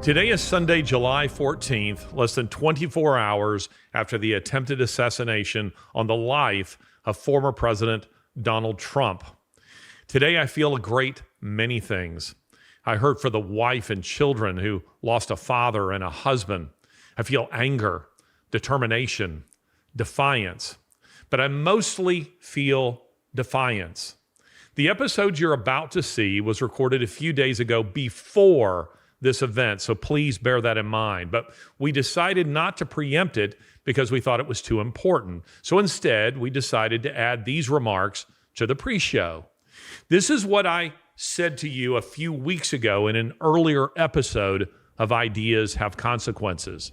Today is Sunday, July 14th, less than 24 hours after the attempted assassination on the life of former President Donald Trump. Today, I feel a great many things. I hurt for the wife and children who lost a father and a husband. I feel anger, determination, defiance, but I mostly feel defiance. The episode you're about to see was recorded a few days ago before this event, so please bear that in mind. But we decided not to preempt it because we thought it was too important. So instead, we decided to add these remarks to the pre-show. This is what I said to you a few weeks ago in an earlier episode of Ideas Have Consequences.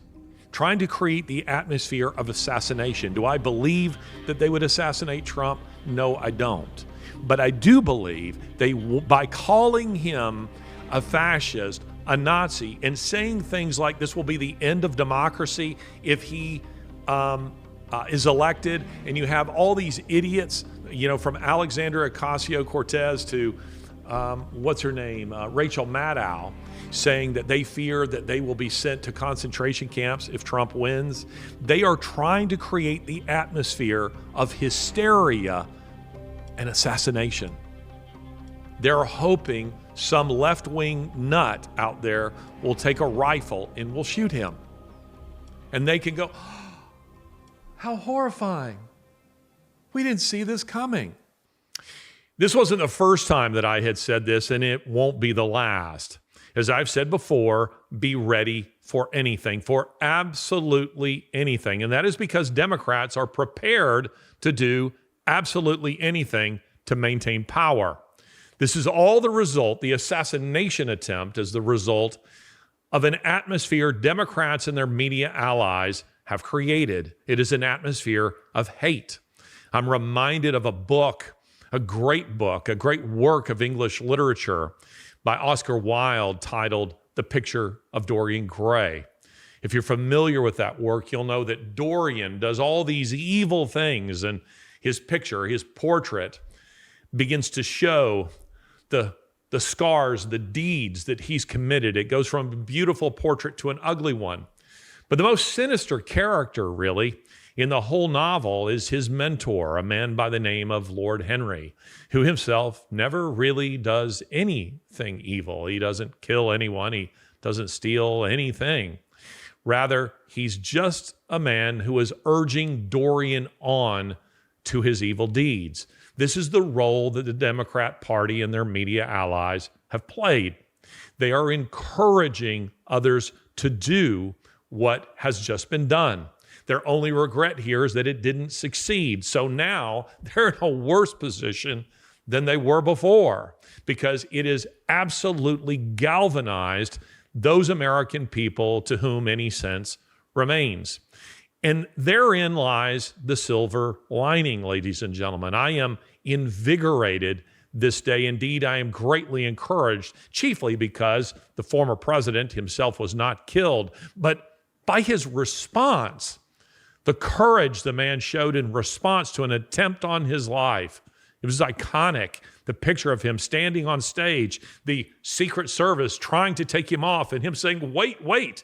Trying to create the atmosphere of assassination. Do I believe that they would assassinate Trump? No, I don't. But I do believe by calling him a fascist, a Nazi, and saying things like this will be the end of democracy if he is elected, and you have all these idiots, from Alexandria Ocasio-Cortez to what's her name, Rachel Maddow, saying that they fear that they will be sent to concentration camps if Trump wins. They are trying to create the atmosphere of hysteria and assassination. They're hoping some left-wing nut out there will take a rifle and will shoot him. And they can go, oh, how horrifying. We didn't see this coming. This wasn't the first time that I had said this, and it won't be the last. As I've said before, be ready for anything, for absolutely anything. And that is because Democrats are prepared to do absolutely anything to maintain power. This is all the result, the assassination attempt is the result of an atmosphere Democrats and their media allies have created. It is an atmosphere of hate. I'm reminded of a book, a great work of English literature by Oscar Wilde titled The Picture of Dorian Gray. If you're familiar with that work, you'll know that Dorian does all these evil things, and his picture, his portrait, begins to show the scars, the deeds that he's committed. It goes from a beautiful portrait to an ugly one. But the most sinister character, really, in the whole novel is his mentor, a man by the name of Lord Henry, who himself never really does anything evil. He doesn't kill anyone. He doesn't steal anything. Rather, he's just a man who is urging Dorian on to his evil deeds. This is the role that the Democrat Party and their media allies have played. They are encouraging others to do what has just been done. Their only regret here is that it didn't succeed. So now they're in a worse position than they were before, because it has absolutely galvanized those American people to whom any sense remains. And therein lies the silver lining, ladies and gentlemen. I am invigorated this day. Indeed, I am greatly encouraged, chiefly because the former president himself was not killed, but by his response, the courage the man showed in response to an attempt on his life. It was iconic. The picture of him standing on stage, the Secret Service trying to take him off, and him saying, wait,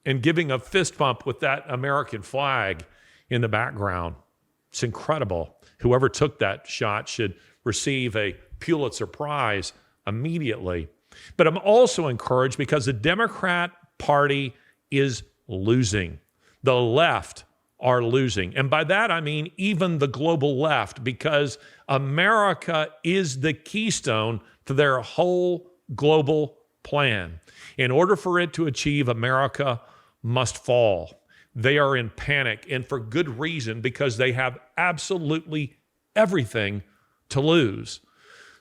and giving a fist bump with that American flag in the background. It's incredible. Whoever took that shot should receive a Pulitzer Prize immediately. But I'm also encouraged because the Democrat Party is losing. The left are losing. And by that, I mean even the global left, because America is the keystone to their whole global plan. In order for it to achieve, America must fall. They are in panic, and for good reason, because they have absolutely everything to lose.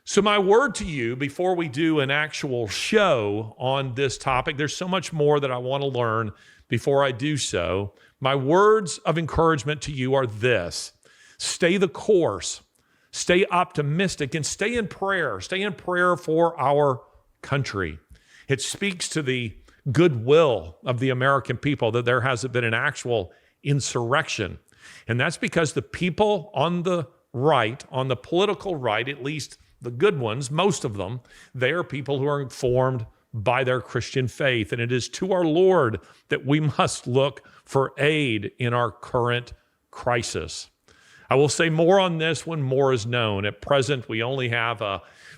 So my word to you, before we do an actual show on this topic, there's so much more that I want to learn before I do so. My words of encouragement to you are this: stay the course, stay optimistic, and stay in prayer. Stay in prayer for our country. It speaks to the goodwill of the American people that there hasn't been an actual insurrection. And that's because the people on the right, on the political right, at least the good ones, most of them, they are people who are informed by their Christian faith. And it is to our Lord that we must look for aid in our current crisis. I will say more on this when more is known. At present, we only have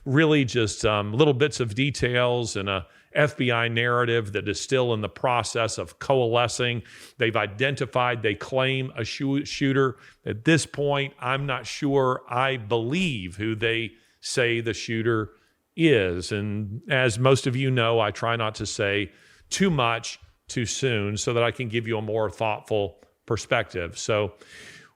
really just little bits of details and a FBI narrative that is still in the process of coalescing. They've identified, they claim a shooter. At this point, I'm not sure I believe who they say the shooter is. And as most of you know, I try not to say too much too soon so that I can give you a more thoughtful perspective. So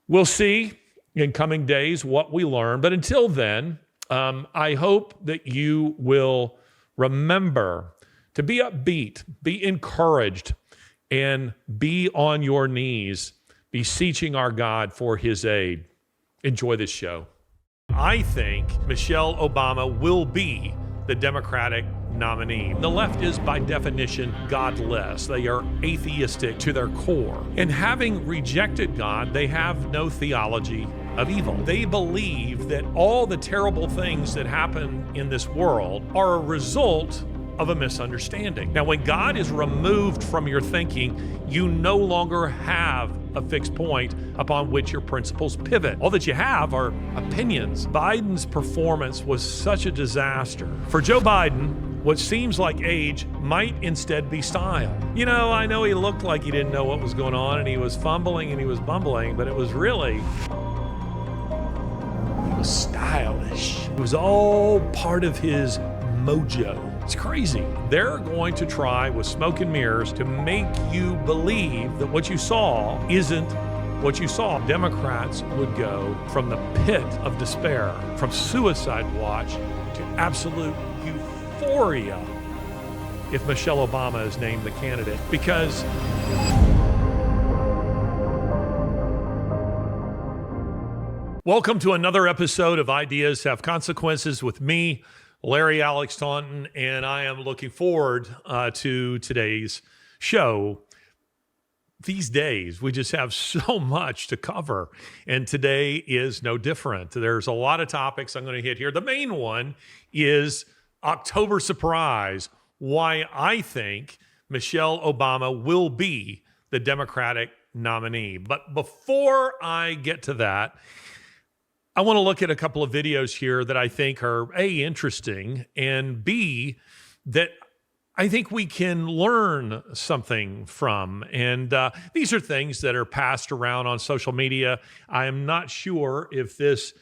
we'll see in coming days what we learn. But until then, I hope that you will remember to be upbeat, be encouraged, and be on your knees, beseeching our God for his aid. Enjoy this show. I think Michelle Obama will be the Democratic nominee. The left is by definition godless. They are atheistic to their core. And having rejected God, they have no theology of evil. They believe that all the terrible things that happen in this world are a result of a misunderstanding. Now, when God is removed from your thinking, you no longer have a fixed point upon which your principles pivot. All that you have are opinions. Biden's performance was such a disaster. For Joe Biden, what seems like age might instead be style. You know, I know he looked like he didn't know what was going on and he was fumbling and he was bumbling, but it was really, he was stylish. It was all part of his mojo. It's crazy. They're going to try with smoke and mirrors to make you believe that what you saw isn't what you saw. Democrats would go from the pit of despair, from suicide watch to absolute euphoria if Michelle Obama is named the candidate. Because welcome to another episode of Ideas Have Consequences with me, Larry Alex Taunton, and I am looking forward to today's show. These days, we just have so much to cover, and today is no different. There's a lot of topics I'm going to hit here. The main one is October surprise, why I think Michelle Obama will be the Democratic nominee. But before I get to that, I want to look at a couple of videos here that I think are A, interesting, and B, that I think we can learn something from. And these are things that are passed around on social media. I am not sure if this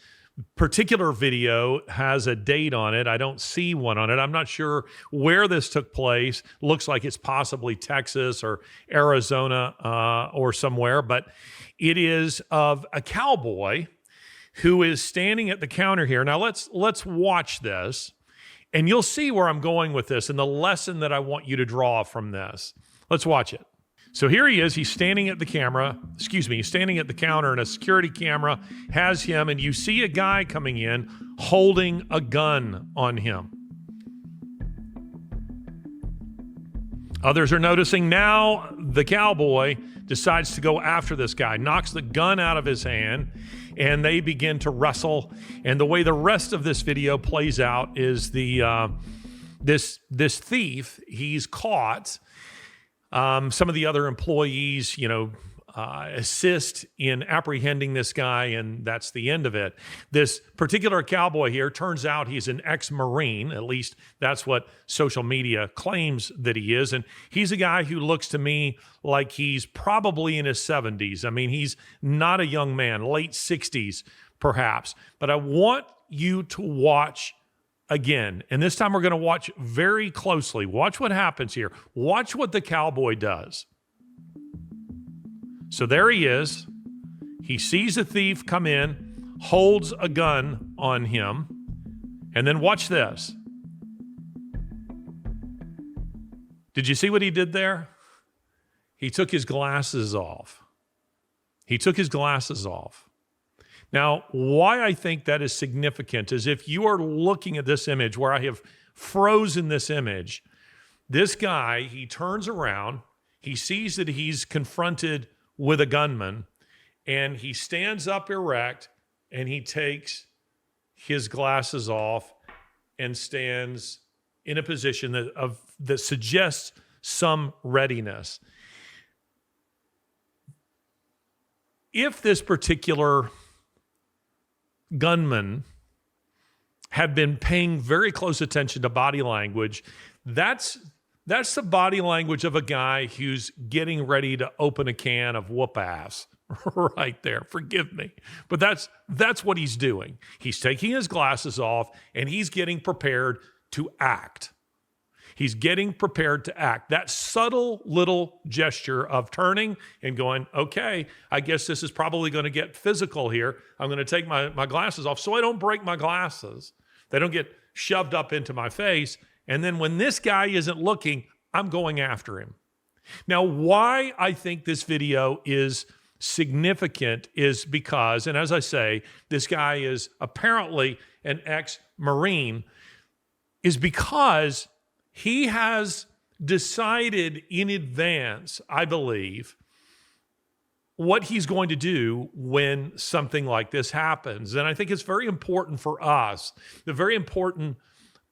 particular video has a date on it. I don't see one on it. I'm not sure where this took place. Looks like it's possibly Texas or Arizona or somewhere, but it is of a cowboy who is standing at the counter here. Now let's watch this, and you'll see where I'm going with this and the lesson that I want you to draw from this. Let's watch it. So here he is. He's standing at the he's standing at the counter, and a security camera has him, and you see a guy coming in holding a gun on him. Others are noticing now the cowboy decides to go after this guy, knocks the gun out of his hand, and they begin to wrestle. And the way the rest of this video plays out is this thief, he's caught. Some of the other employees, assist in apprehending this guy, and that's the end of it. This particular cowboy here, turns out he's an ex-Marine. At least that's what social media claims that he is. And he's a guy who looks to me like he's probably in his 70s. I mean, he's not a young man, late 60s perhaps. But I want you to watch again. And this time we're going to watch very closely. Watch what happens here. Watch what the cowboy does. So there he is. He sees a thief come in, holds a gun on him, and then watch this. Did you see what he did there? He took his glasses off. Now, why I think that is significant is if you are looking at this image where I have frozen this image, this guy, he turns around, he sees that he's confronted with a gunman, and he stands up erect, and he takes his glasses off and stands in a position of that suggests some readiness. If this particular gunman had been paying very close attention to body language, that's the body language of a guy who's getting ready to open a can of whoop ass right there. Forgive me. But that's what he's doing. He's taking his glasses off and he's getting prepared to act. He's getting prepared to act. That subtle little gesture of turning and going, okay, I guess this is probably going to get physical here. I'm going to take my glasses off so I don't break my glasses. They don't get shoved up into my face. And then when this guy isn't looking, I'm going after him. Now, why I think this video is significant is because, and as I say, this guy is apparently an ex-Marine, is because he has decided in advance, I believe, what he's going to do when something like this happens. And I think it's very important for us, the very important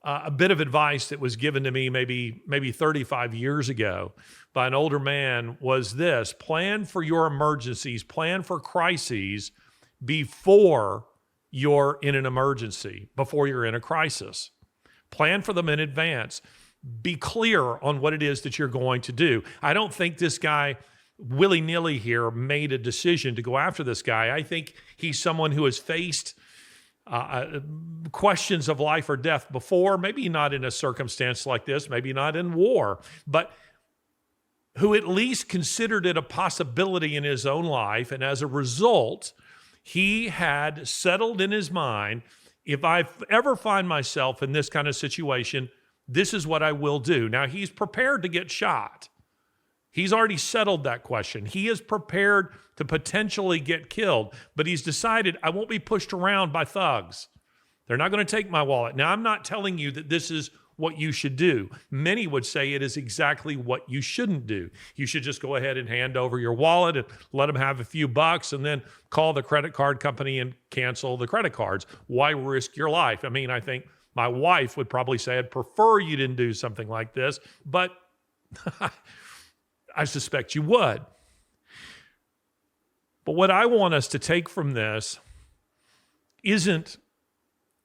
a bit of advice that was given to me maybe 35 years ago by an older man was this: plan for your emergencies, plan for crises before you're in an emergency, before you're in a crisis. Plan for them in advance. Be clear on what it is that you're going to do. I don't think this guy willy-nilly here made a decision to go after this guy. I think he's someone who has faced questions of life or death before, maybe not in a circumstance like this, maybe not in war, but who at least considered it a possibility in his own life. And as a result, he had settled in his mind, if I ever find myself in this kind of situation, this is what I will do. Now, he's prepared to get shot. He's already settled that question. He is prepared to potentially get killed, but he's decided, I won't be pushed around by thugs. They're not going to take my wallet. Now, I'm not telling you that this is what you should do. Many would say it is exactly what you shouldn't do. You should just go ahead and hand over your wallet and let them have a few bucks and then call the credit card company and cancel the credit cards. Why risk your life? I mean, I think my wife would probably say, I'd prefer you didn't do something like this, but I suspect you would. But what I want us to take from this isn't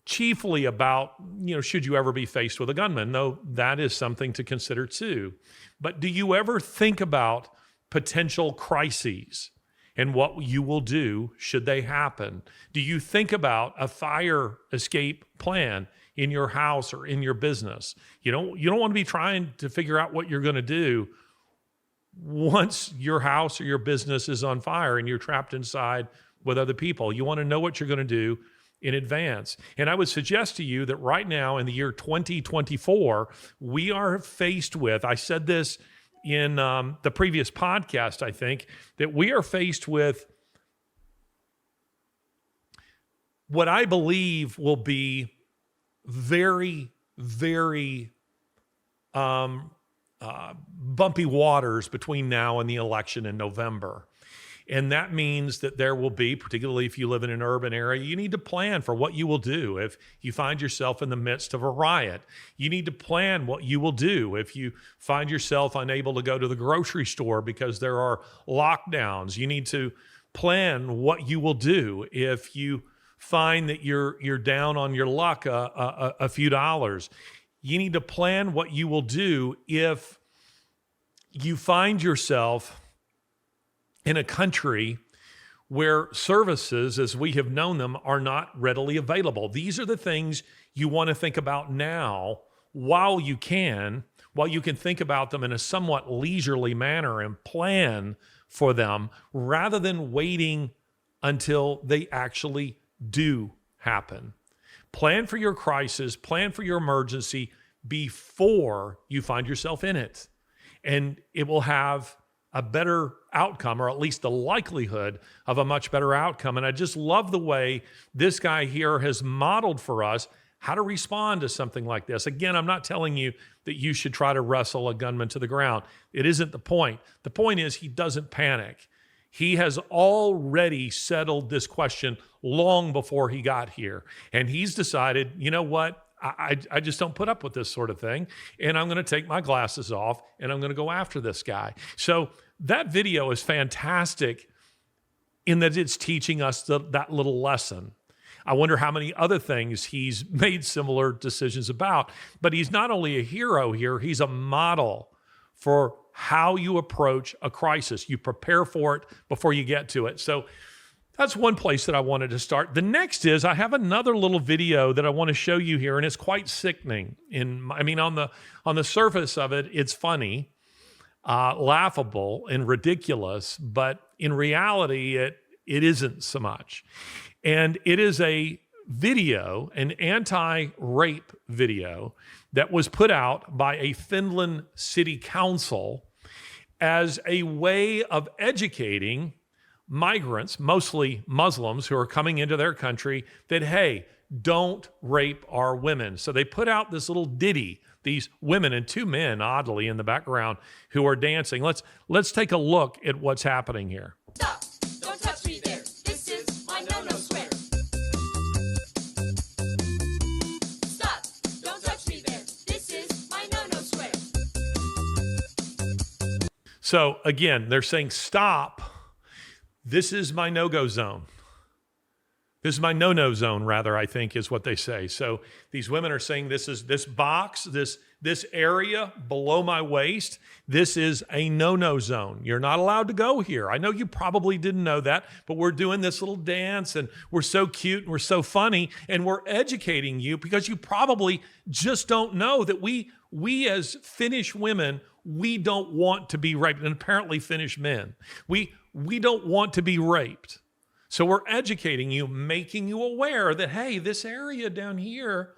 chiefly about, should you ever be faced with a gunman? No, that is something to consider too. But do you ever think about potential crises and what you will do should they happen? Do you think about a fire escape plan in your house or in your business? You don't want to be trying to figure out what you're going to do once your house or your business is on fire and you're trapped inside with other people. You want to know what you're going to do in advance. And I would suggest to you that right now in the year 2024, we are faced with, I said this in the previous podcast, I think, that we are faced with what I believe will be very, very bumpy waters between now and the election in November. And that means that there will be, particularly if you live in an urban area, you need to plan for what you will do if you find yourself in the midst of a riot. You need to plan what you will do if you find yourself unable to go to the grocery store because there are lockdowns. You need to plan what you will do if you find that you're down on your luck a few dollars. You need to plan what you will do if you find yourself in a country where services, as we have known them, are not readily available. These are the things you want to think about now while you can think about them in a somewhat leisurely manner and plan for them rather than waiting until they actually do happen. Plan for your crisis, plan for your emergency before you find yourself in it. And it will have a better outcome, or at least the likelihood of a much better outcome. And I just love the way this guy here has modeled for us how to respond to something like this. Again, I'm not telling you that you should try to wrestle a gunman to the ground. It isn't the point. The point is he doesn't panic. He has already settled this question long before he got here. And he's decided, you know what? I just don't put up with this sort of thing. And I'm going to take my glasses off and I'm going to go after this guy. So that video is fantastic in that it's teaching us that little lesson. I wonder how many other things he's made similar decisions about. But he's not only a hero here, he's a model for how you approach a crisis. You prepare for it before you get to it. So that's one place that I wanted to start. The next is I have another little video that I want to show you here, and it's quite sickening. On the surface of it, it's funny, laughable, and ridiculous, but in reality, it isn't so much. And it is a video, an anti-rape video that was put out by a Finland city council as a way of educating migrants, mostly Muslims, who are coming into their country that, hey, don't rape our women. So they put out this little ditty, these women and two men, oddly, in the background who are dancing. Let's take a look at what's happening here. Stop! Don't touch me there. This is my no-no square. Stop! Don't touch me there. This is my no-no square. So again, they're saying, stop. This is my no-go zone. This is my no-no zone, rather, I think is what they say. So these women are saying this is this box, this area below my waist, this is a no-no zone. You're not allowed to go here. I know you probably didn't know that, but we're doing this little dance and we're so cute and we're so funny and we're educating you because you probably just don't know that we as Finnish women, we don't want to be raped, and apparently Finnish men. We don't want to be raped. So we're educating you, making you aware that, hey, this area down here,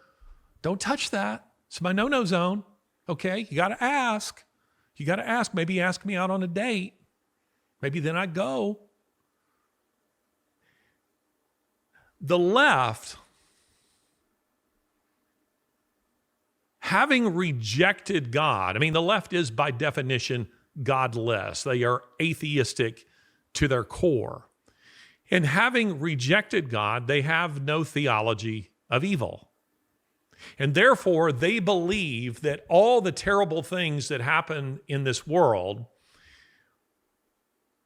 don't touch that. It's my no-no zone, okay? You got to ask. You got to ask. Maybe ask me out on a date. Maybe then I go. The left, having rejected God, the left is by definition godless. They are atheistic to their core. And having rejected God, they have no theology of evil. And therefore, they believe that all the terrible things that happen in this world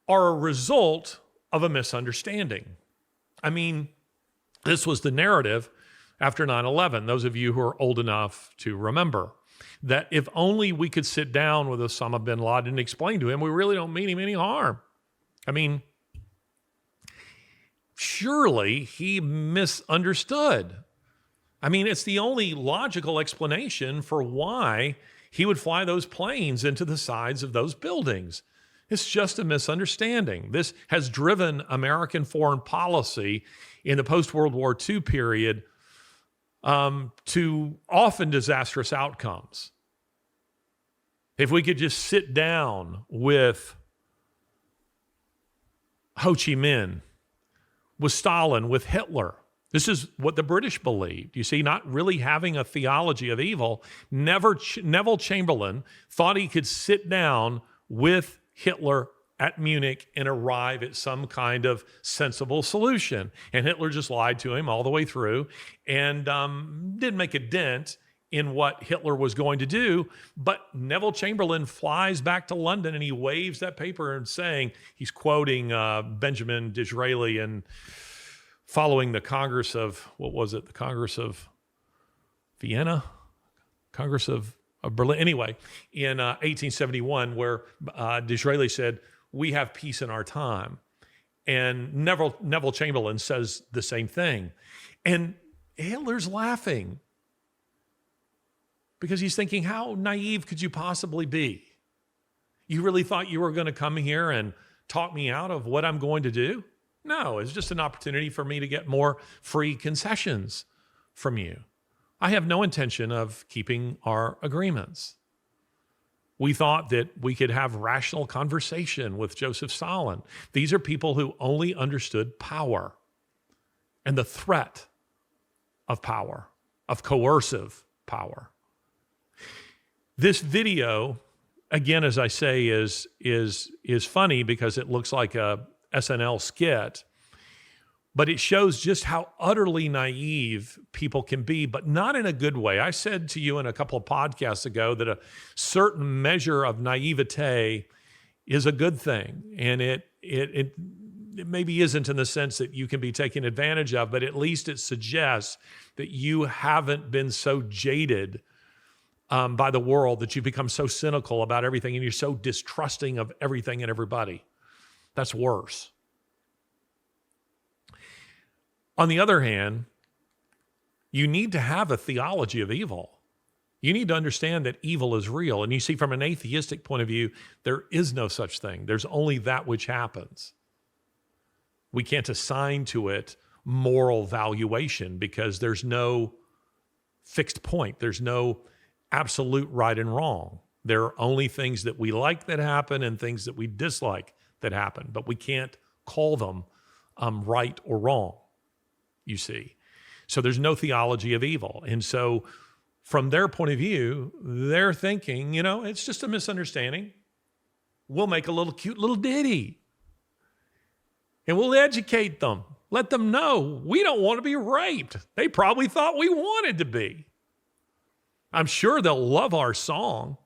are a result of a misunderstanding. This was the narrative after 9/11, those of you who are old enough to remember, that if only we could sit down with Osama bin Laden and explain to him, we really don't mean him any harm. Surely he misunderstood. It's the only logical explanation for why he would fly those planes into the sides of those buildings. It's just a misunderstanding. This has driven American foreign policy in the post-World War II period to often disastrous outcomes. If we could just sit down with Ho Chi Minh, with Stalin, with Hitler. This is what the British believed. You see, not really having a theology of evil, Neville Chamberlain thought he could sit down with Hitler at Munich and arrive at some kind of sensible solution. And Hitler just lied to him all the way through and didn't make a dent in what Hitler was going to do. But Neville Chamberlain flies back to London and he waves that paper and saying, he's quoting Benjamin Disraeli and following the Congress of, the Congress of Vienna? Congress of Berlin. Anyway, in 1871, where Disraeli said, we have peace in our time. And Neville Chamberlain says the same thing. And Hitler's laughing because he's thinking, how naive could you possibly be? You really thought you were going to come here and talk me out of what I'm going to do? No, it's just an opportunity for me to get more free concessions from you. I have no intention of keeping our agreements. We thought that we could have rational conversation with Joseph Stalin. These are people who only understood power and the threat of power, of coercive power. This video, again, as I say, is funny because it looks like a SNL skit But it shows just how utterly naive people can be, but not in a good way. I said to you in a couple of podcasts ago that a certain measure of naivete is a good thing. And it maybe isn't in the sense that you can be taken advantage of, but at least it suggests that you haven't been so jaded by the world that you've become so cynical about everything and you're so distrusting of everything and everybody. That's worse. On the other hand, you need to have a theology of evil. You need to understand that evil is real. And you see, from an atheistic point of view, there is no such thing. There's only that which happens. We can't assign to it moral valuation because there's no fixed point. There's no absolute right and wrong. There are only things that we like that happen and things that we dislike that happen, but we can't call them right or wrong, you see. So there's no theology of evil. And so from their point of view, they're thinking, it's just a misunderstanding. We'll make a little cute little ditty and we'll educate them. Let them know we don't want to be raped. They probably thought we wanted to be. I'm sure they'll love our song.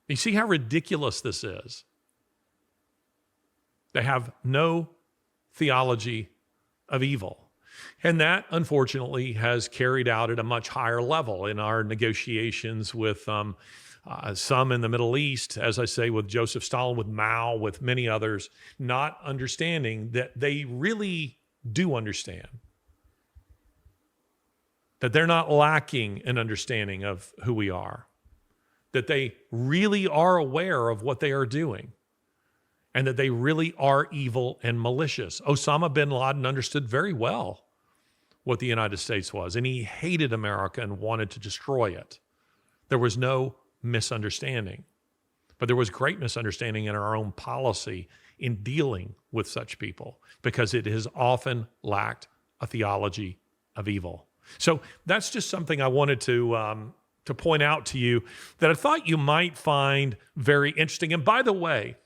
You see how ridiculous this is? They have no theology of evil. And that, unfortunately, has carried out at a much higher level in our negotiations with some in the Middle East, as I say, with Joseph Stalin, with Mao, with many others, not understanding that they really do understand, that they're not lacking an understanding of who we are, that they really are aware of what they are doing, and that they really are evil and malicious. Osama bin Laden understood very well what the United States was, and he hated America and wanted to destroy it. There was no misunderstanding, but there was great misunderstanding in our own policy in dealing with such people because it has often lacked a theology of evil. So that's just something I wanted to point out to you that I thought you might find very interesting. And by the way,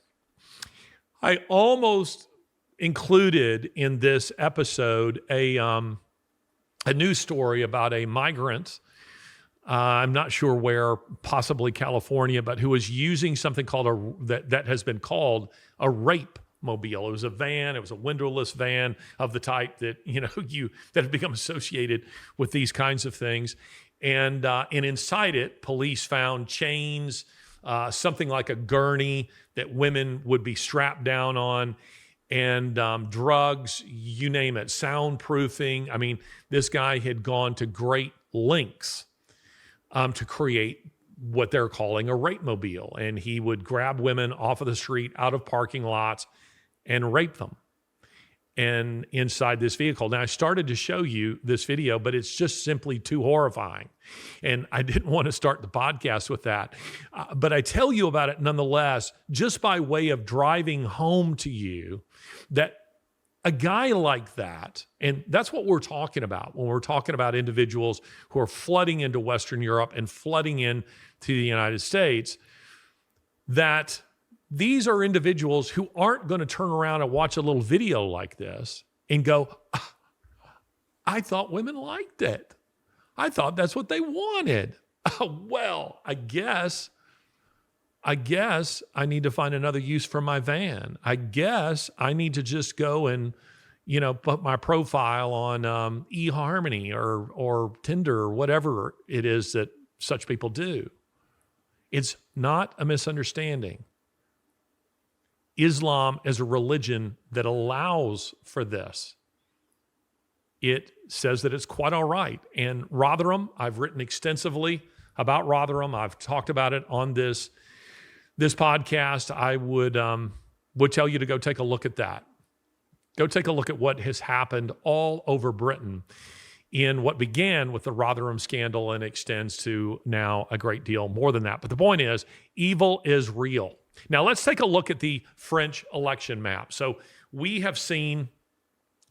I almost included in this episode a news story about a migrant. I'm not sure where, possibly California, but who was using something called that has been called a rape mobile. It was a van. It was a windowless van of the type that that have become associated with these kinds of things. And inside it, police found chains, something like a gurney that women would be strapped down on, and drugs, you name it, soundproofing. I mean, this guy had gone to great lengths to create what they're calling a rape mobile. And he would grab women off of the street, out of parking lots, and rape them. And inside this vehicle. Now, I started to show you this video, but it's just simply too horrifying. And I didn't want to start the podcast with that. But I tell you about it nonetheless, just by way of driving home to you that a guy like that, and that's what we're talking about when we're talking about individuals who are flooding into Western Europe and flooding into the United States, that these are individuals who aren't going to turn around and watch a little video like this and go, I thought women liked it. I thought that's what they wanted. Well, I guess I need to find another use for my van. I guess I need to just go and, put my profile on eHarmony or Tinder or whatever it is that such people do. It's not a misunderstanding. Islam is a religion that allows for this. It says that it's quite all right. And Rotherham, I've written extensively about Rotherham. I've talked about it on this podcast. I would tell you to go take a look at that. Go take a look at what has happened all over Britain in what began with the Rotherham scandal and extends to now a great deal more than that. But the point is, evil is real. Now, let's take a look at the French election map. So we have seen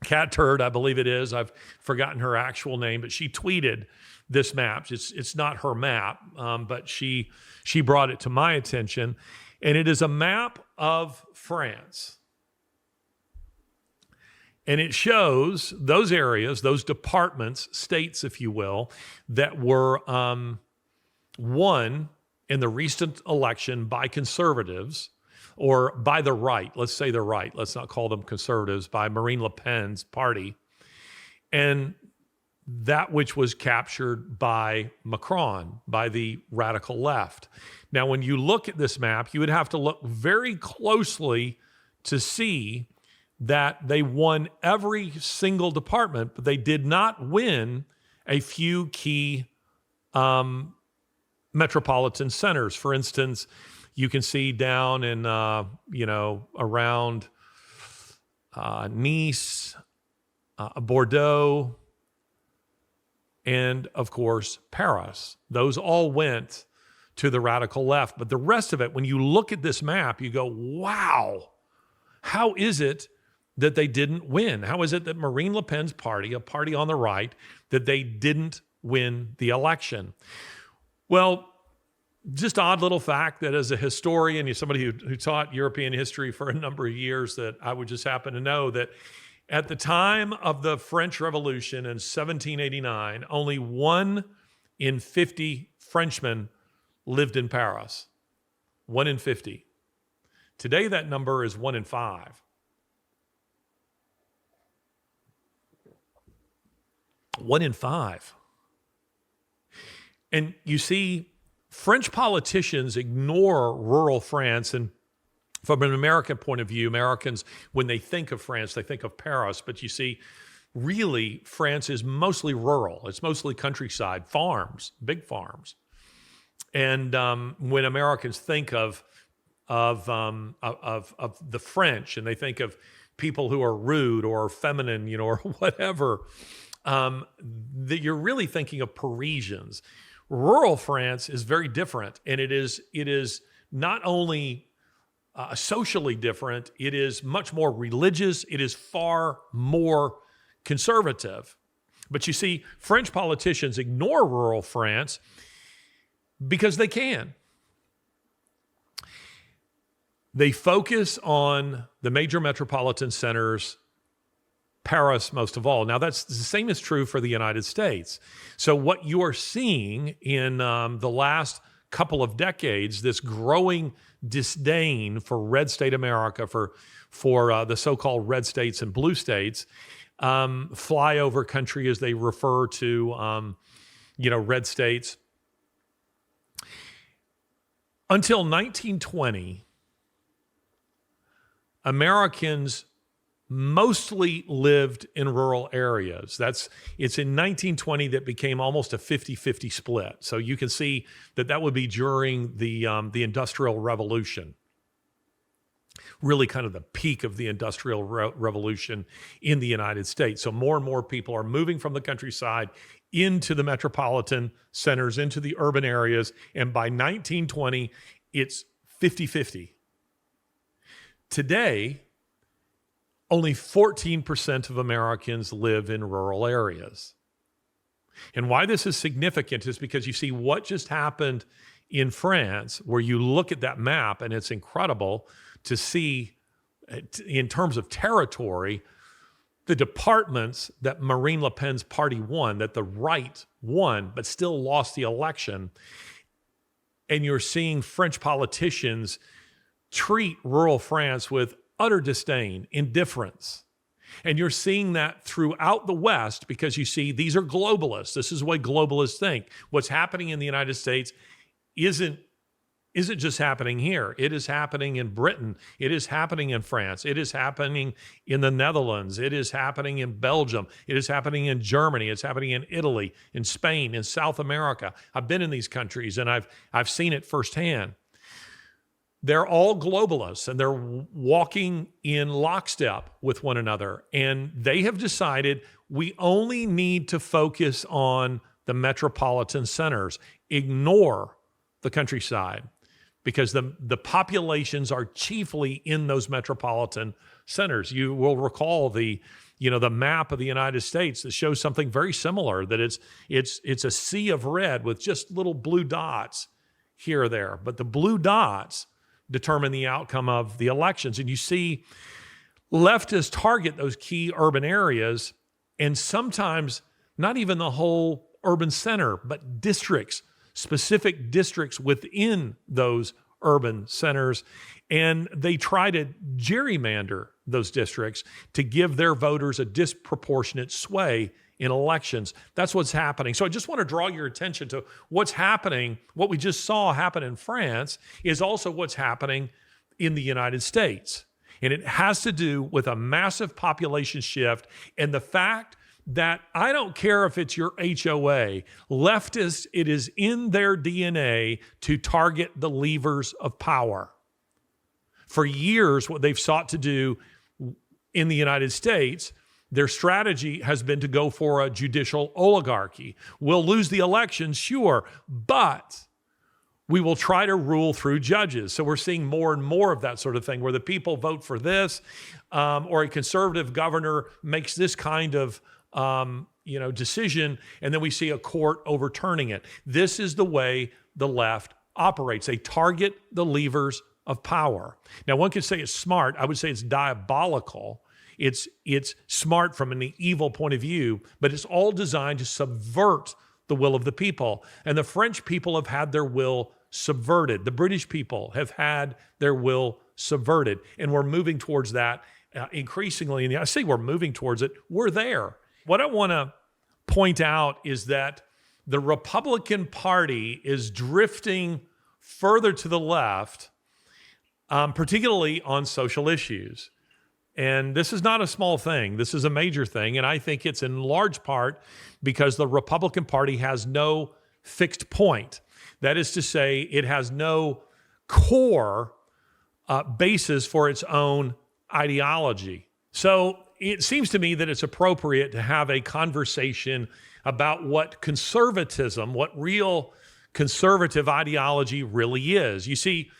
Cat Turd, I believe it is. I've forgotten her actual name, but she tweeted this map. It's not her map, but she brought it to my attention. And it is a map of France. And it shows those areas, those departments, states, if you will, that were won in the recent election by conservatives or by the right. Let's say the right. Let's not call them conservatives, by Marine Le Pen's party. And that which was captured by Macron, by the radical left. Now, when you look at this map, you would have to look very closely to see that they won every single department, but they did not win a few key metropolitan centers. For instance, you can see down in, around Nice, Bordeaux, and of course, Paris. Those all went to the radical left. But the rest of it, when you look at this map, you go, wow, how is it that they didn't win? How is it that Marine Le Pen's party, a party on the right, that they didn't win the election? Well, just odd little fact that as a historian, you're somebody who taught European history for a number of years, that I would just happen to know that at the time of the French Revolution in 1789, only 1 in 50 Frenchmen lived in Paris. 1 in 50. Today, that number is 1 in 5. 1 in 5. And you see, French politicians ignore rural France. And from an American point of view, Americans, when they think of France, they think of Paris. But you see, really, France is mostly rural. It's mostly countryside, farms, big farms. And when Americans think of the French, and they think of people who are rude or feminine, or whatever, that you're really thinking of Parisians. Rural France is very different, and it is not only socially different, it is much more religious, it is far more conservative. But you see, French politicians ignore rural France because they can. They focus on the major metropolitan centers, Paris most of all. Now, that's the same is true for the United States. So what you are seeing in the last couple of decades, this growing disdain for red state America, for the so-called red states and blue states, flyover country as they refer to, red states. Until 1920, Americans mostly lived in rural areas. It's in 1920 that became almost a 50-50 split. So you can see that would be during the Industrial Revolution, really kind of the peak of the Industrial Revolution in the United States. So more and more people are moving from the countryside into the metropolitan centers, into the urban areas, and by 1920, it's 50-50. Today, only 14% of Americans live in rural areas. And why this is significant is because you see what just happened in France, where you look at that map, and it's incredible to see, in terms of territory, the departments that Marine Le Pen's party won, that the right won, but still lost the election. And you're seeing French politicians treat rural France with utter disdain, indifference. And you're seeing that throughout the West, because you see these are globalists. This is the way globalists think. What's happening in the United States isn't just happening here. It is happening in Britain. It is happening in France. It is happening in the Netherlands. It is happening in Belgium. It is happening in Germany. It's happening in Italy, in Spain, in South America. I've been in these countries, and I've seen it firsthand. They're all globalists, and they're walking in lockstep with one another. And they have decided we only need to focus on the metropolitan centers, ignore the countryside, because the populations are chiefly in those metropolitan centers. You will recall the map of the United States that shows something very similar, that it's a sea of red with just little blue dots here or there. But the blue dots determine the outcome of the elections. And you see leftists target those key urban areas, and sometimes not even the whole urban center, but districts, specific districts within those urban centers. And they try to gerrymander those districts to give their voters a disproportionate sway in elections. That's what's happening. So I just want to draw your attention to what's happening. What we just saw happen in France is also what's happening in the United States. And it has to do with a massive population shift and the fact that I don't care if it's your HOA, leftists, it is in their DNA to target the levers of power. For years, what they've sought to do in the United States, their strategy has been to go for a judicial oligarchy. We'll lose the election, sure, but we will try to rule through judges. So we're seeing more and more of that sort of thing where the people vote for this, or a conservative governor makes this kind of decision, and then we see a court overturning it. This is the way the left operates. They target the levers of power. Now, one could say it's smart. I would say it's diabolical. It's smart from an evil point of view, but it's all designed to subvert the will of the people. And the French people have had their will subverted. The British people have had their will subverted. And we're moving towards that increasingly. And I say we're moving towards it. We're there. What I want to point out is that the Republican Party is drifting further to the left, particularly on social issues. And this is not a small thing. This is a major thing. And I think it's in large part because the Republican Party has no fixed point. That is to say, it has no core basis for its own ideology. So it seems to me that it's appropriate to have a conversation about what conservatism, what real conservative ideology really is. You see,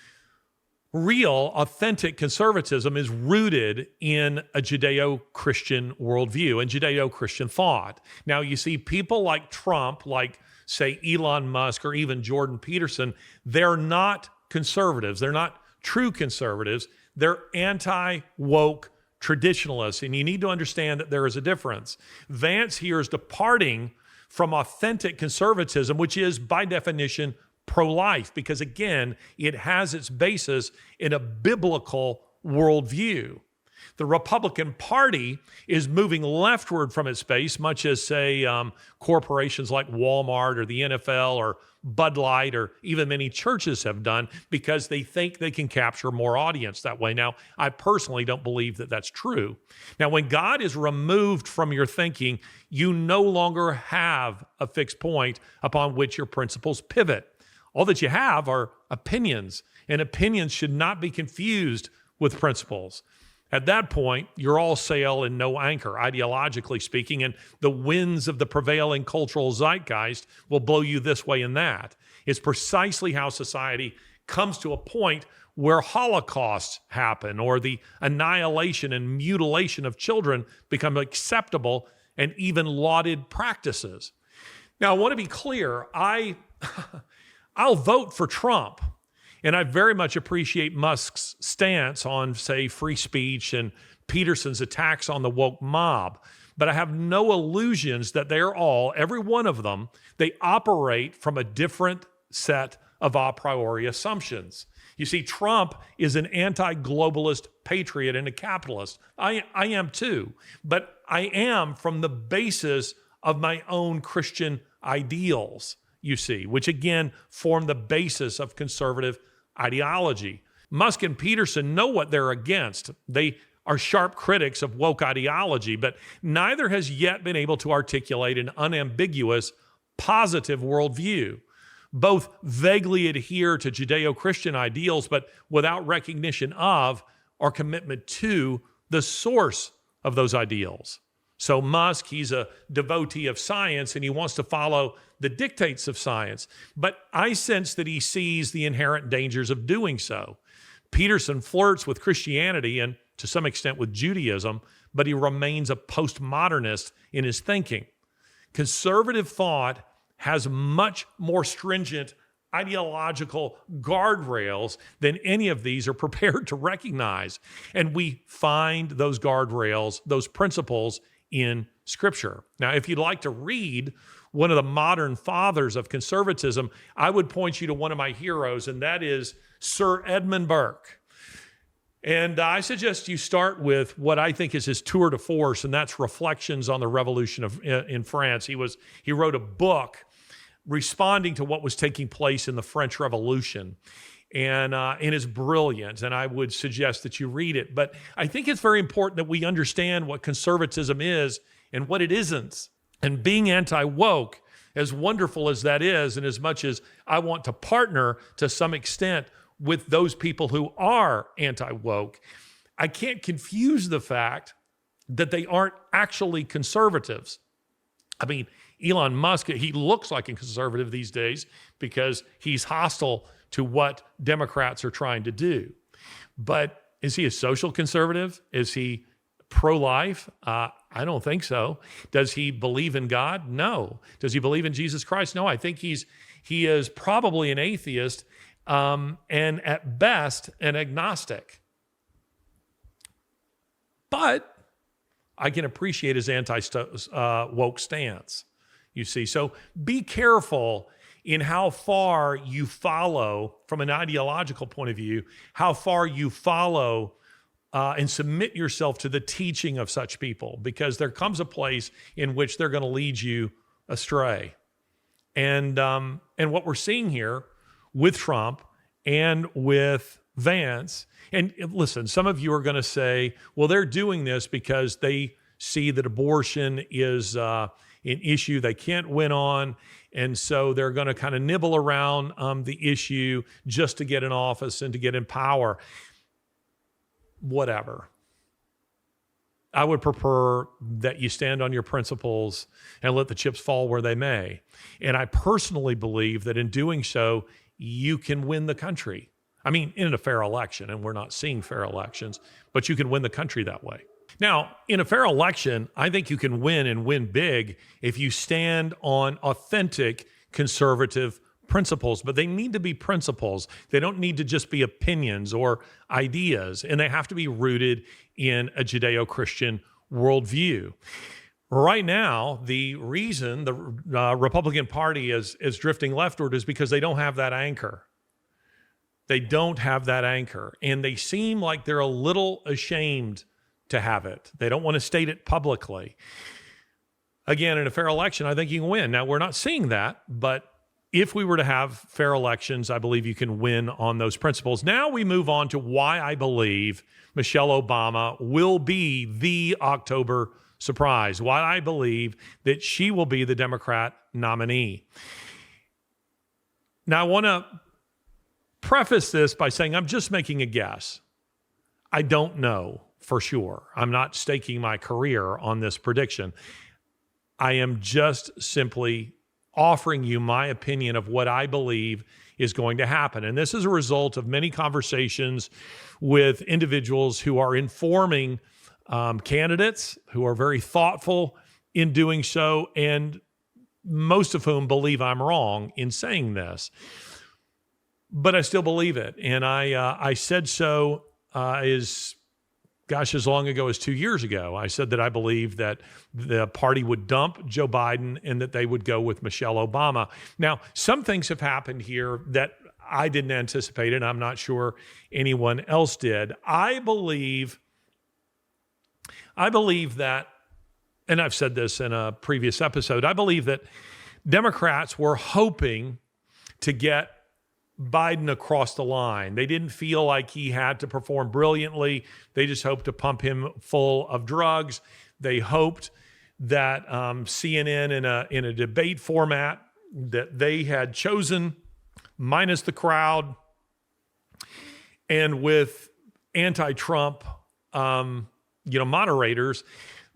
real, authentic conservatism is rooted in a Judeo-Christian worldview and Judeo-Christian thought. Now, you see people like Trump, like, say, Elon Musk or even Jordan Peterson, they're not conservatives. They're not true conservatives. They're anti-woke traditionalists, and you need to understand that there is a difference. Vance here is departing from authentic conservatism, which is, by definition, pro-life, because again, it has its basis in a biblical worldview. The Republican Party is moving leftward from its base, much as, say, corporations like Walmart or the NFL or Bud Light or even many churches have done, because they think they can capture more audience that way. Now, I personally don't believe that that's true. Now, when God is removed from your thinking, you no longer have a fixed point upon which your principles pivot. All that you have are opinions, and opinions should not be confused with principles. At that point, you're all sail and no anchor, ideologically speaking, and the winds of the prevailing cultural zeitgeist will blow you this way and that. It's precisely how society comes to a point where holocausts happen, or the annihilation and mutilation of children become acceptable and even lauded practices. Now, I want to be clear. I'll vote for Trump. And I very much appreciate Musk's stance on, say, free speech and Peterson's attacks on the woke mob. But I have no illusions that they're all, every one of them, they operate from a different set of a priori assumptions. You see, Trump is an anti-globalist patriot and a capitalist. I am too. But I am from the basis of my own Christian ideals, you see, which again form the basis of conservative ideology. Musk and Peterson know what they're against. They are sharp critics of woke ideology, but neither has yet been able to articulate an unambiguous, positive worldview. Both vaguely adhere to Judeo-Christian ideals, but without recognition of or commitment to the source of those ideals. So Musk, he's a devotee of science and he wants to follow the dictates of science. But I sense that he sees the inherent dangers of doing so. Peterson flirts with Christianity and to some extent with Judaism, but he remains a postmodernist in his thinking. Conservative thought has much more stringent ideological guardrails than any of these are prepared to recognize. And we find those guardrails, those principles in Scripture. Now, if you'd like to read one of the modern fathers of conservatism, I would point you to one of my heroes, and that is Sir Edmund Burke. And I suggest you start with what I think is his tour de force, and that's Reflections on the Revolution in France. He wrote a book responding to what was taking place in the French Revolution, and is brilliant, and I would suggest that you read it. But I think it's very important that we understand what conservatism is and what it isn't. And being anti-woke, as wonderful as that is, and as much as I want to partner to some extent with those people who are anti-woke, I can't confuse the fact that they aren't actually conservatives. I mean, Elon Musk, he looks like a conservative these days because he's hostile to what Democrats are trying to do. But is he a social conservative? Is he pro-life? I don't think so. Does he believe in God? No. Does he believe in Jesus Christ? No. I think he is probably an atheist, and at best an agnostic. But I can appreciate his anti-woke stance, you see. So be careful in how far you follow, from an ideological point of view, how far you follow and submit yourself to the teaching of such people, because there comes a place in which they're going to lead you astray. And what we're seeing here with Trump and with Vance, and listen, some of you are going to say, well, they're doing this because they see that abortion is an issue they can't win on, and so they're going to kind of nibble around the issue just to get in office and to get in power. Whatever. I would prefer that you stand on your principles and let the chips fall where they may. And I personally believe that in doing so, you can win the country. I mean, in a fair election, and we're not seeing fair elections, but you can win the country that way. Now, in a fair election, I think you can win and win big if you stand on authentic conservative principles, but they need to be principles. They don't need to just be opinions or ideas, and they have to be rooted in a Judeo-Christian worldview. Right now, the reason the Republican Party is drifting leftward is because they don't have that anchor. They don't have that anchor, and they seem like they're a little ashamed to have it. They don't want to state it publicly. Again, in a fair election, I think you can win. Now, we're not seeing that, but if we were to have fair elections, I believe you can win on those principles. Now we move on to why I believe Michelle Obama will be the October surprise, why I believe that she will be the Democrat nominee. Now, I want to preface this by saying I'm just making a guess. I don't know for sure. I'm not staking my career on this prediction. I am just simply offering you my opinion of what I believe is going to happen. And this is a result of many conversations with individuals who are informing candidates, who are very thoughtful in doing so, and most of whom believe I'm wrong in saying this. But I still believe it. And I said so as long ago as 2 years ago. I said that I believed that the party would dump Joe Biden and that they would go with Michelle Obama. Now, some things have happened here that I didn't anticipate, and I'm not sure anyone else did. I believe that, and I've said this in a previous episode, I believe that Democrats were hoping to get Biden across the line. They didn't feel like he had to perform brilliantly. They just hoped to pump him full of drugs. They hoped that CNN in a debate format that they had chosen, minus the crowd, and with anti-Trump moderators,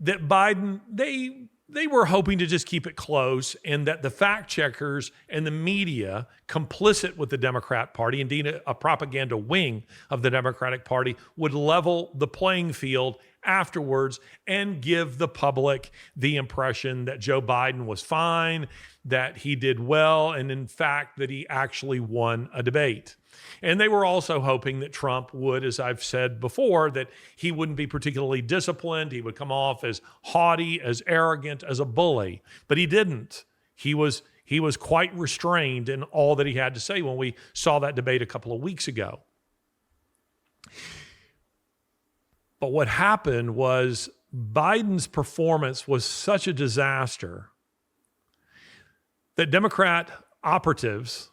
that Biden, they were hoping to just keep it close, and that the fact checkers and the media, complicit with the Democrat Party, indeed a propaganda wing of the Democratic Party, would level the playing field afterwards and give the public the impression that Joe Biden was fine, that he did well, and in fact that he actually won a debate. And they were also hoping that Trump would, as I've said before, that he wouldn't be particularly disciplined. He would come off as haughty, as arrogant, as a bully. But he didn't. He was quite restrained in all that he had to say when we saw that debate a couple of weeks ago. But what happened was Biden's performance was such a disaster that Democrat operatives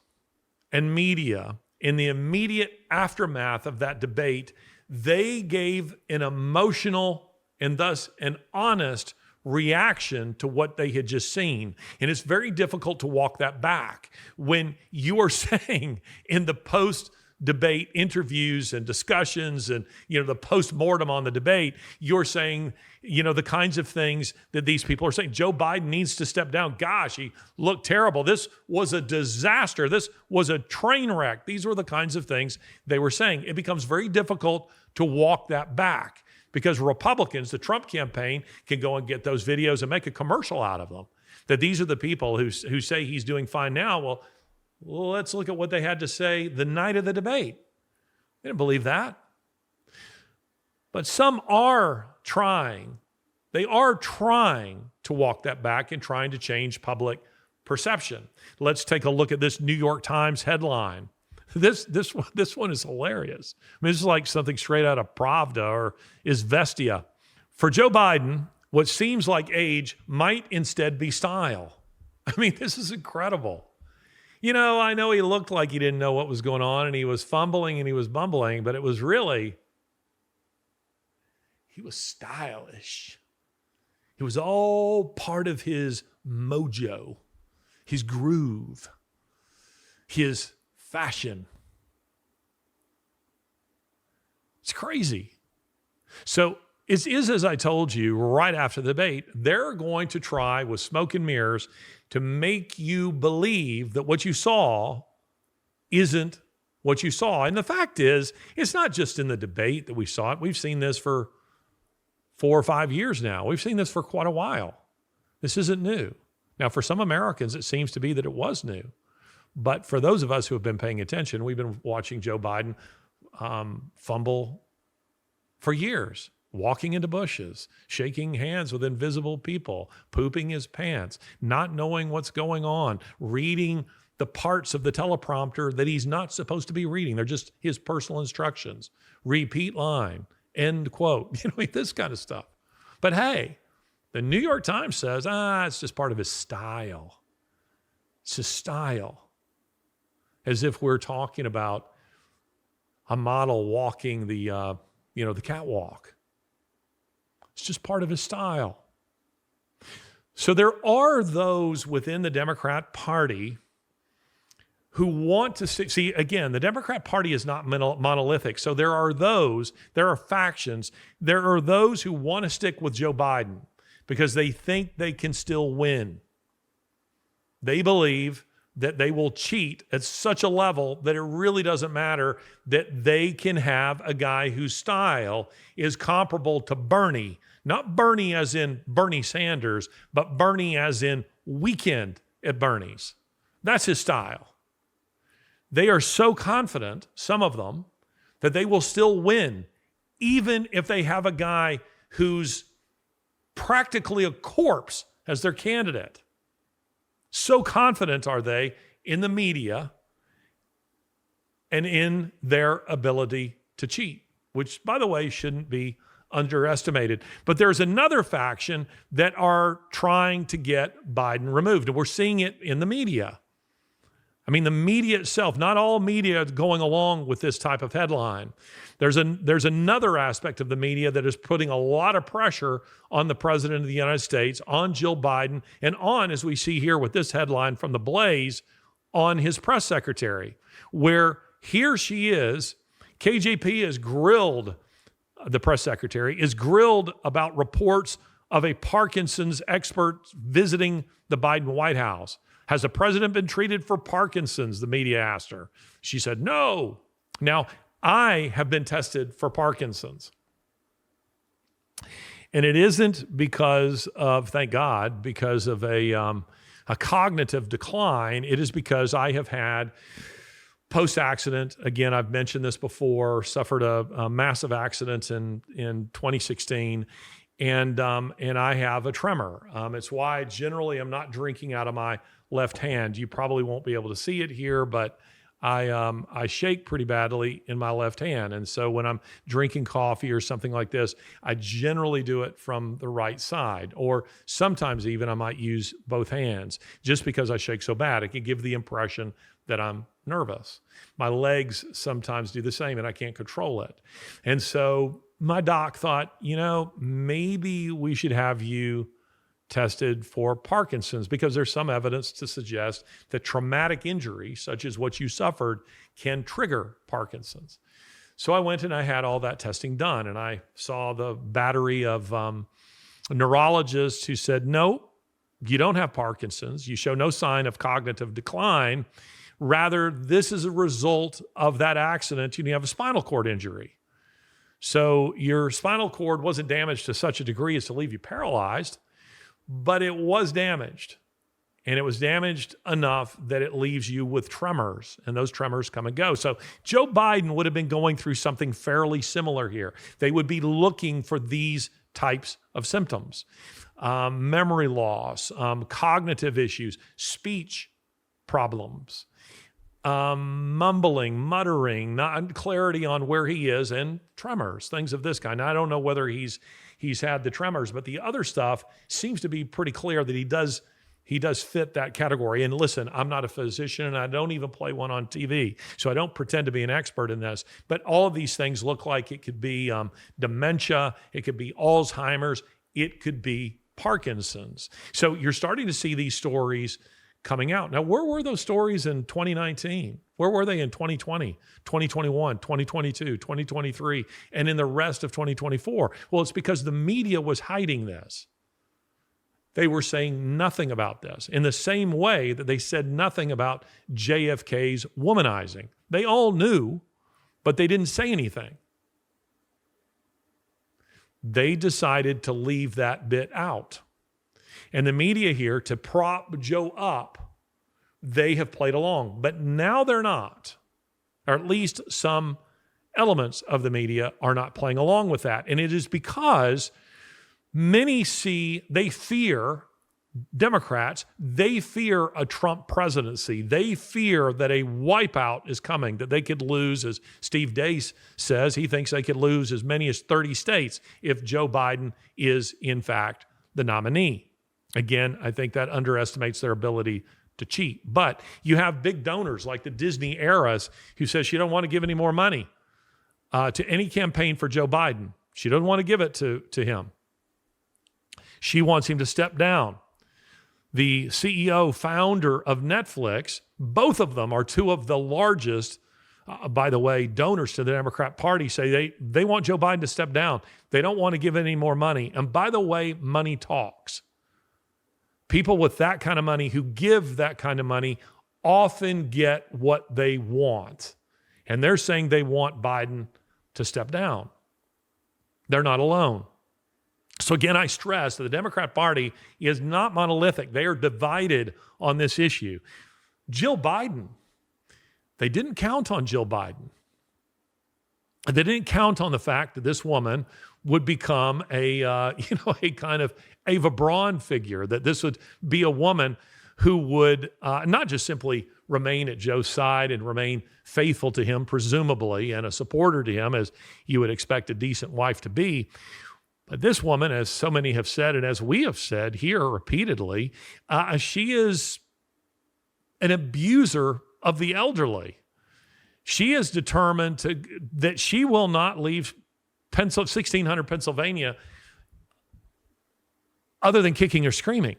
and media, in the immediate aftermath of that debate, they gave an emotional and thus an honest reaction to what they had just seen. And it's very difficult to walk that back when you are saying in the post-debate interviews and discussions and, the post-mortem on the debate, you're saying, the kinds of things that these people are saying. Joe Biden needs to step down. Gosh, he looked terrible. This was a disaster. This was a train wreck. These were the kinds of things they were saying. It becomes very difficult to walk that back because Republicans, the Trump campaign, can go and get those videos and make a commercial out of them. That these are the people who say he's doing fine now. Well, let's look at what they had to say the night of the debate. They didn't believe that. But some are trying. They are trying to walk that back and trying to change public perception. Let's take a look at this New York Times headline. This one is hilarious. I mean, this is like something straight out of Pravda or Izvestia. For Joe Biden, what seems like age might instead be style. I mean, this is incredible. I know he looked like he didn't know what was going on and he was fumbling and he was bumbling, but it was really, he was stylish. It was all part of his mojo, his groove, his fashion. It's crazy. So it is, as I told you, right after the debate, they're going to try with smoke and mirrors to make you believe that what you saw isn't what you saw. And the fact is, it's not just in the debate that we saw it. We've seen this for 4 or 5 years now. We've seen this for quite a while. This isn't new. Now, for some Americans, it seems to be that it was new. But for those of us who have been paying attention, we've been watching Joe Biden fumble for years. Walking into bushes, shaking hands with invisible people, pooping his pants, not knowing what's going on, reading the parts of the teleprompter that he's not supposed to be reading. They're just his personal instructions. Repeat line, end quote, this kind of stuff. But hey, the New York Times says, it's just part of his style. It's his style. As if we're talking about a model walking the catwalk. It's just part of his style. So there are those within the Democrat Party who want to see, again, the Democrat Party is not monolithic. So there are factions. There are those who want to stick with Joe Biden because they think they can still win. They believe that they will cheat at such a level that it really doesn't matter, that they can have a guy whose style is comparable to Bernie. Not Bernie as in Bernie Sanders, but Bernie as in Weekend at Bernie's. That's his style. They are so confident, some of them, that they will still win, even if they have a guy who's practically a corpse as their candidate. So confident are they in the media and in their ability to cheat, which, by the way, shouldn't be underestimated. But there's another faction that are trying to get Biden removed, and we're seeing it in the media. I mean, the media itself, not all media is going along with this type of headline. There's another aspect of the media that is putting a lot of pressure on the president of the United States, on Jill Biden, and on, as we see here with this headline from The Blaze, on his press secretary, where here she is, KJP is grilled, the press secretary is grilled about reports of a Parkinson's expert visiting the Biden White House. Has the president been treated for Parkinson's? The media asked her. She said, no. Now, I have been tested for Parkinson's. And it isn't because of, thank God, because of a cognitive decline. It is because I have had post-accident, again, I've mentioned this before, suffered a massive accident in 2016, and I have a tremor. It's why generally I'm not drinking out of my left hand. You probably won't be able to see it here, but I shake pretty badly in my left hand. And so when I'm drinking coffee or something like this, I generally do it from the right side, or sometimes even I might use both hands just because I shake so bad. It can give the impression that I'm nervous. My legs sometimes do the same and I can't control it. And so my doc thought, maybe we should have you tested for Parkinson's, because there's some evidence to suggest that traumatic injury, such as what you suffered, can trigger Parkinson's. So I went and I had all that testing done, and I saw the battery of neurologists who said, no, you don't have Parkinson's. You show no sign of cognitive decline. Rather, this is a result of that accident. You have a spinal cord injury. So your spinal cord wasn't damaged to such a degree as to leave you paralyzed, but it was damaged. And it was damaged enough that it leaves you with tremors, and those tremors come and go. So Joe Biden would have been going through something fairly similar here. They would be looking for these types of symptoms: memory loss, cognitive issues, speech problems, mumbling, muttering, not clarity on where he is, and tremors, things of this kind. Now, I don't know whether he's had the tremors, but the other stuff seems to be pretty clear that he does fit that category. And listen, I'm not a physician, and I don't even play one on TV, so I don't pretend to be an expert in this. But all of these things look like it could be dementia, it could be Alzheimer's, it could be Parkinson's. So you're starting to see these stories coming out. Now, where were those stories in 2019? Where were they in 2020, 2021, 2022, 2023, and in the rest of 2024? Well, it's because the media was hiding this. They were saying nothing about this, in the same way that they said nothing about JFK's womanizing. They all knew, but they didn't say anything. They decided to leave that bit out. And the media here, to prop Joe up, they have played along. But now they're not, or at least some elements of the media are not playing along with that. And it is because many fear, Democrats, they fear a Trump presidency. They fear that a wipeout is coming, that they could lose, as Steve Deace says, he thinks they could lose as many as 30 states if Joe Biden is, in fact, the nominee. Again, I think that underestimates their ability to cheat. But you have big donors like the Disney heiress who says she don't want to give any more money to any campaign for Joe Biden. She doesn't want to give it to him. She wants him to step down. The CEO, founder of Netflix, both of them are two of the largest, by the way, donors to the Democrat Party, say they want Joe Biden to step down. They don't want to give any more money. And by the way, money talks. People with that kind of money who give that kind of money often get what they want. And they're saying they want Biden to step down. They're not alone. So again, I stress that the Democrat Party is not monolithic. They are divided on this issue. Jill Biden, they didn't count on Jill Biden. They didn't count on the fact that this woman would become a kind of Ava Braun figure, that this would be a woman who would not just simply remain at Joe's side and remain faithful to him, presumably, and a supporter to him, as you would expect a decent wife to be. But this woman, as so many have said, and as we have said here repeatedly, she is an abuser of the elderly. She is determined that she will not leave 1600 Pennsylvania other than kicking or screaming.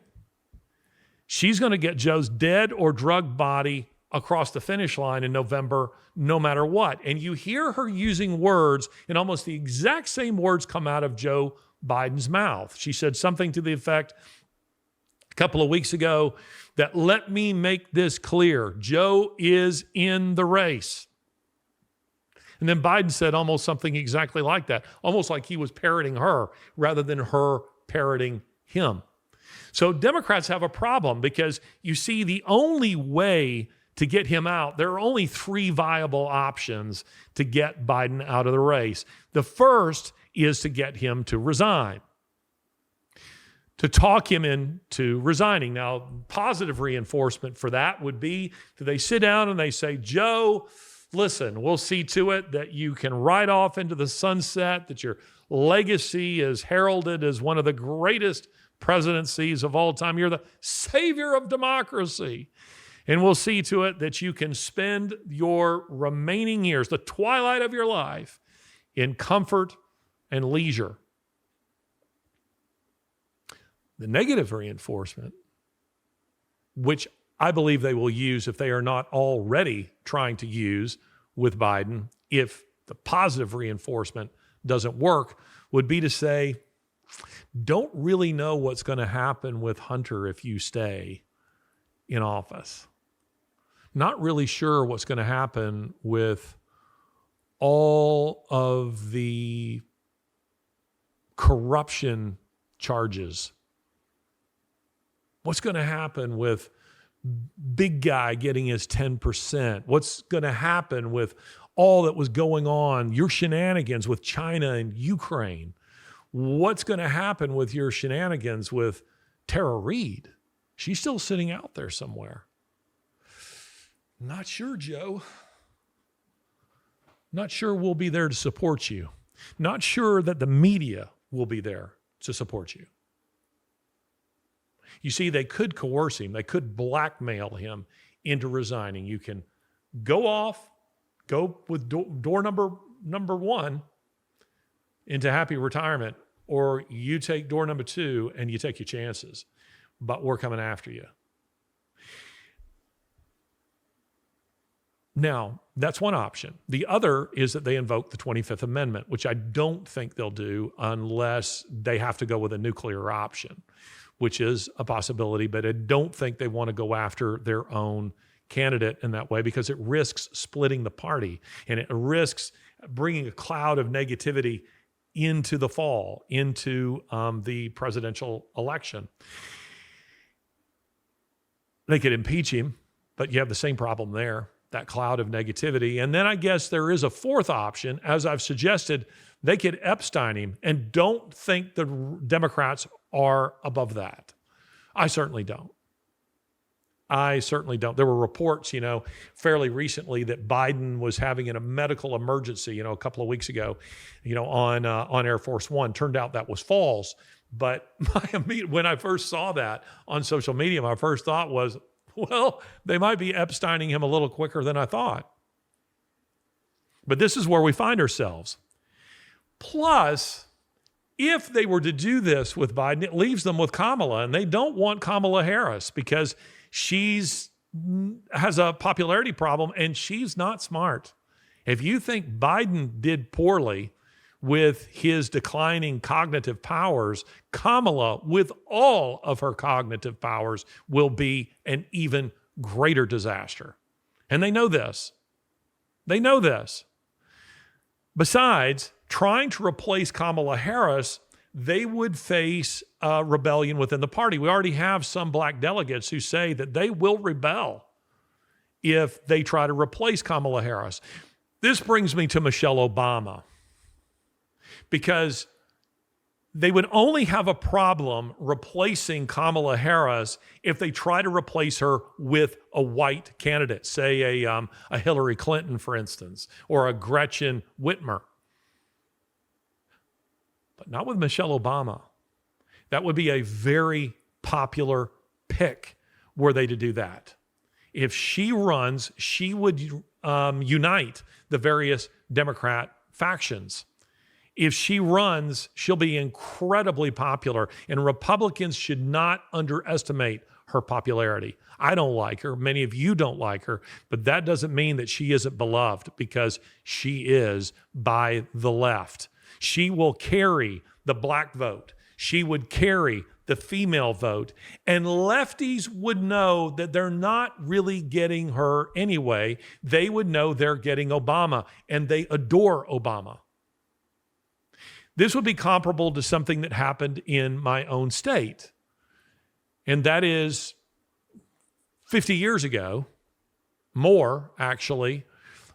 She's going to get Joe's dead or drugged body across the finish line in November, no matter what. And you hear her using words, and almost the exact same words come out of Joe Biden's mouth. She said something to the effect a couple of weeks ago that, let me make this clear, Joe is in the race. And then Biden said almost something exactly like that, almost like he was parroting her rather than her parroting him. So Democrats have a problem because you see the only way to get him out, there are only three viable options to get Biden out of the race. The first is to get him to resign, to talk him into resigning. Now, positive reinforcement for that would be that they sit down and they say, Joe, listen, we'll see to it that you can ride off into the sunset, that your legacy is heralded as one of the greatest presidencies of all time. You're the savior of democracy. And we'll see to it that you can spend your remaining years, the twilight of your life, in comfort and leisure. The negative reinforcement, which I believe they will use if they are not already trying to use with Biden, if the positive reinforcement doesn't work, would be to say, don't really know what's going to happen with Hunter if you stay in office. Not really sure what's going to happen with all of the corruption charges. What's going to happen with big guy getting his 10%? What's going to happen with all that was going on, your shenanigans with China and Ukraine? What's going to happen with your shenanigans with Tara Reid? She's still sitting out there somewhere. Not sure, Joe. Not sure we'll be there to support you. Not sure that the media will be there to support you. You see, they could coerce him. They could blackmail him into resigning. You can go off, go with door number one into happy retirement, or you take door number two and you take your chances. But we're coming after you. Now, that's one option. The other is that they invoke the 25th Amendment, which I don't think they'll do unless they have to go with a nuclear option, which is a possibility, but I don't think they want to go after their own candidate in that way because it risks splitting the party and it risks bringing a cloud of negativity into the fall, into the presidential election. They could impeach him, but you have the same problem there, that cloud of negativity. And then I guess there is a fourth option. As I've suggested, they could Epstein him, and don't think the Democrats are above that. I certainly don't. There were reports, fairly recently that Biden was having a medical emergency, a couple of weeks ago, on Air Force One. Turned out that was false. But when I first saw that on social media, my first thought was, well, they might be Epsteining him a little quicker than I thought. But this is where we find ourselves. Plus, if they were to do this with Biden, it leaves them with Kamala, and they don't want Kamala Harris because has a popularity problem and she's not smart. If you think Biden did poorly with his declining cognitive powers, Kamala, with all of her cognitive powers, will be an even greater disaster. And they know this. Besides, trying to replace Kamala Harris, they would face a rebellion within the party. We already have some black delegates who say that they will rebel if they try to replace Kamala Harris. This brings me to Michelle Obama, because they would only have a problem replacing Kamala Harris if they try to replace her with a white candidate, say a Hillary Clinton, for instance, or a Gretchen Whitmer. But not with Michelle Obama. That would be a very popular pick were they to do that. If she runs, she would unite the various Democrat factions. If she runs, she'll be incredibly popular, and Republicans should not underestimate her popularity. I don't like her. Many of you don't like her, but that doesn't mean that she isn't beloved, because she is by the left. She will carry the black vote. She would carry the female vote. And lefties would know that they're not really getting her anyway. They would know they're getting Obama, and they adore Obama. This would be comparable to something that happened in my own state. And that is 50 years ago, more actually,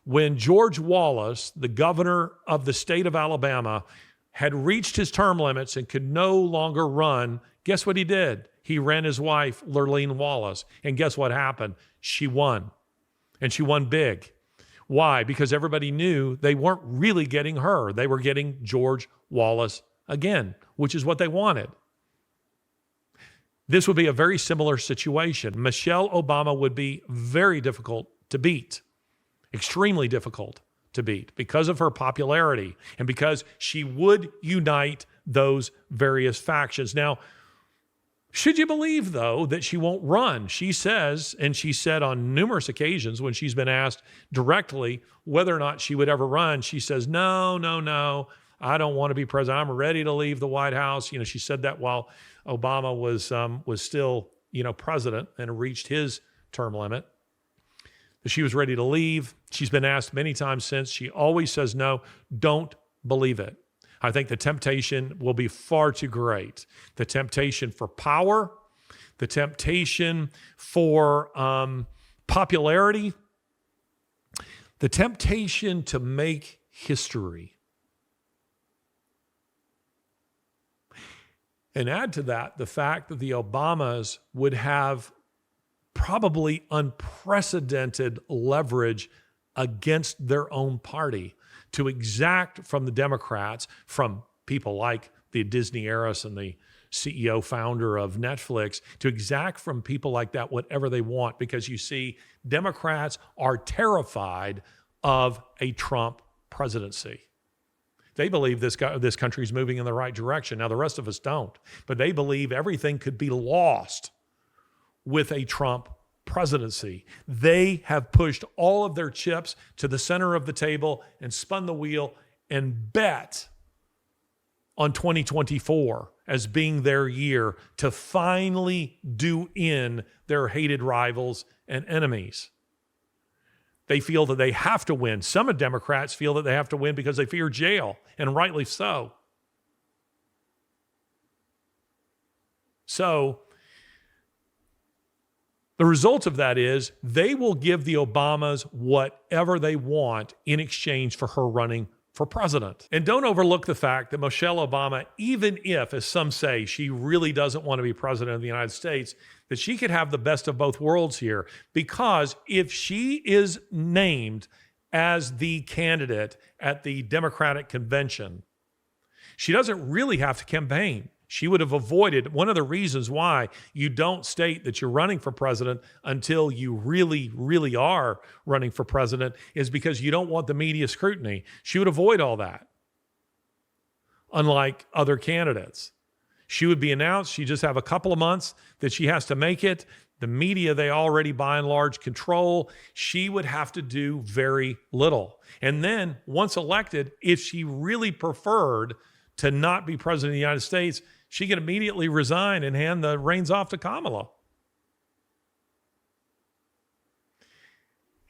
when George Wallace, the governor of the state of Alabama, had reached his term limits and could no longer run. Guess what he did? He ran his wife, Lurleen Wallace. And guess what happened? She won. And she won big. Why? Because everybody knew they weren't really getting her. They were getting George Wallace again, which is what they wanted. This would be a very similar situation. Michelle Obama would be very difficult to beat, extremely difficult to beat because of her popularity and because she would unite those various factions. Now, should you believe, though, that she won't run? She says, and she said on numerous occasions when she's been asked directly whether or not she would ever run, she says, no, I don't want to be president. I'm ready to leave the White House. You know, she said that while Obama was still, president and reached his term limit. She was ready to leave. She's been asked many times since. She always says no. Don't believe it. I think the temptation will be far too great. The temptation for power, the temptation for popularity, the temptation to make history. And add to that the fact that the Obamas would have probably unprecedented leverage against their own party to exact from the Democrats, from people like the Disney heiress and the CEO founder of Netflix, to exact from people like that whatever they want. Because you see, Democrats are terrified of a Trump presidency. They believe this country is moving in the right direction. Now, the rest of us don't. But they believe everything could be lost with a Trump presidency. They have pushed all of their chips to the center of the table and spun the wheel and bet on 2024 as being their year to finally do in their hated rivals and enemies. They feel that they have to win. Some of Democrats feel that they have to win because they fear jail, and rightly so. So, the result of that is they will give the Obamas whatever they want in exchange for her running for president. And don't overlook the fact that Michelle Obama, even if, as some say, she really doesn't want to be president of the United States, that she could have the best of both worlds here. Because if she is named as the candidate at the Democratic convention, she doesn't really have to campaign. She would have avoided one of the reasons why you don't state that you're running for president until you really, really are running for president is because you don't want the media scrutiny. She would avoid all that, unlike other candidates. She would be announced. She just have a couple of months that she has to make it. The media, they already by and large control. She would have to do very little. And then once elected, if she really preferred to not be president of the United States, she could immediately resign and hand the reins off to Kamala.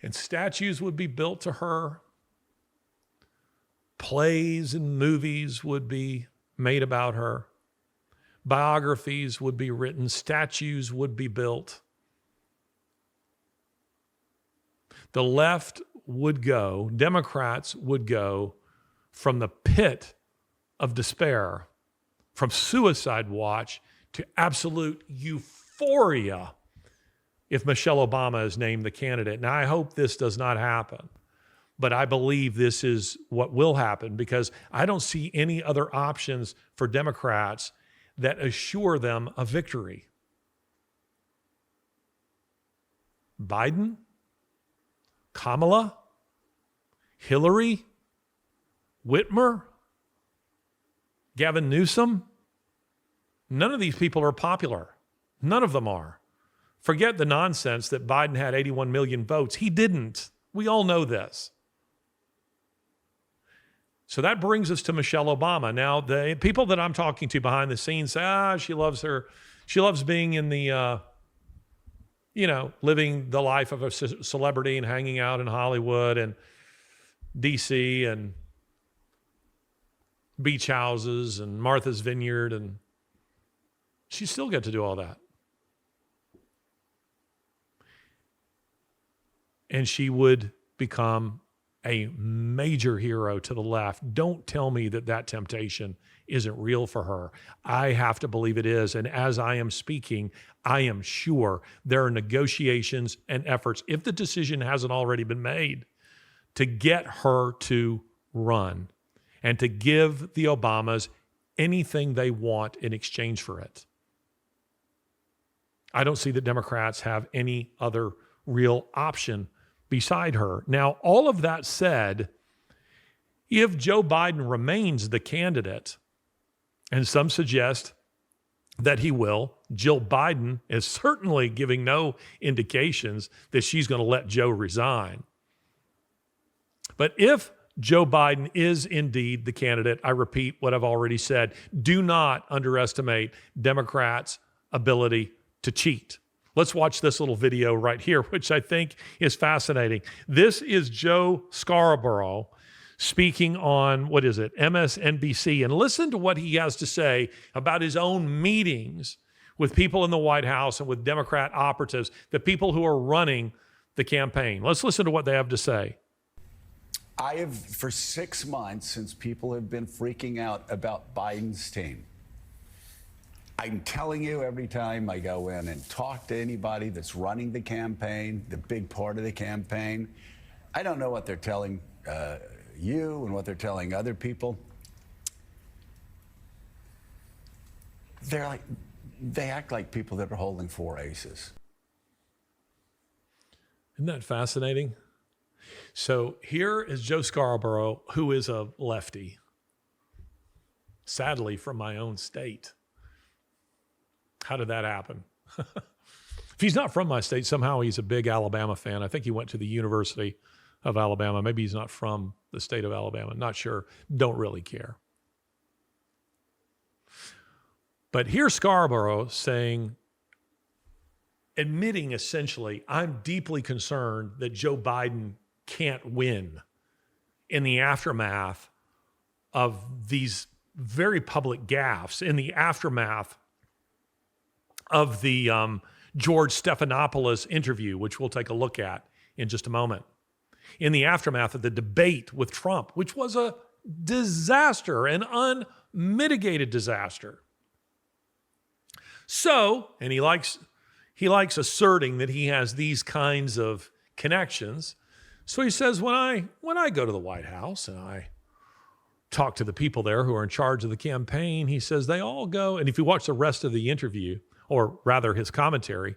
And statues would be built to her. Plays and movies would be made about her. Biographies would be written. Statues would be built. The left would go, Democrats would go from the pit of despair, from suicide watch to absolute euphoria if Michelle Obama is named the candidate. Now, I hope this does not happen, but I believe this is what will happen because I don't see any other options for Democrats that assure them a victory. Biden, Kamala, Hillary, Whitmer, Gavin Newsom, none of these people are popular. None of them are. Forget the nonsense that Biden had 81 million votes. He didn't. We all know this. So that brings us to Michelle Obama. Now, the people that I'm talking to behind the scenes say, she loves being in the, living the life of a celebrity and hanging out in Hollywood and DC and beach houses and Martha's Vineyard, and she still get to do all that. And she would become a major hero to the left. Don't tell me that temptation isn't real for her. I have to believe it is. And as I am speaking, I am sure there are negotiations and efforts, if the decision hasn't already been made, to get her to run and to give the Obamas anything they want in exchange for it. I don't see that Democrats have any other real option beside her. Now, all of that said, if Joe Biden remains the candidate, and some suggest that he will, Jill Biden is certainly giving no indications that she's going to let Joe resign. But if Joe Biden is indeed the candidate, I repeat what I've already said, do not underestimate Democrats' ability to cheat. Let's watch this little video right here, which I think is fascinating. This is Joe Scarborough speaking on, MSNBC. And listen to what he has to say about his own meetings with people in the White House and with Democrat operatives, the people who are running the campaign. Let's listen to what they have to say. I have, for 6 months, since people have been freaking out about Biden's team, I'm telling you, every time I go in and talk to anybody that's running the campaign, the big part of the campaign, I don't know what they're telling you and what they're telling other people. They act like people that are holding 4 aces. Isn't that fascinating? So here is Joe Scarborough, who is a lefty, sadly from my own state. How did that happen? If he's not from my state, somehow he's a big Alabama fan. I think he went to the University of Alabama. Maybe he's not from the state of Alabama. Not sure. Don't really care. But here's Scarborough admitting essentially, I'm deeply concerned that Joe Biden can't win in the aftermath of these very public gaffes, in the aftermath of the George Stephanopoulos interview, which we'll take a look at in just a moment, in the aftermath of the debate with Trump, which was a disaster, an unmitigated disaster. So, and he likes asserting that he has these kinds of connections. So he says, when I go to the White House and I talk to the people there who are in charge of the campaign, he says they all go, and if you watch the rest of the interview, or rather his commentary,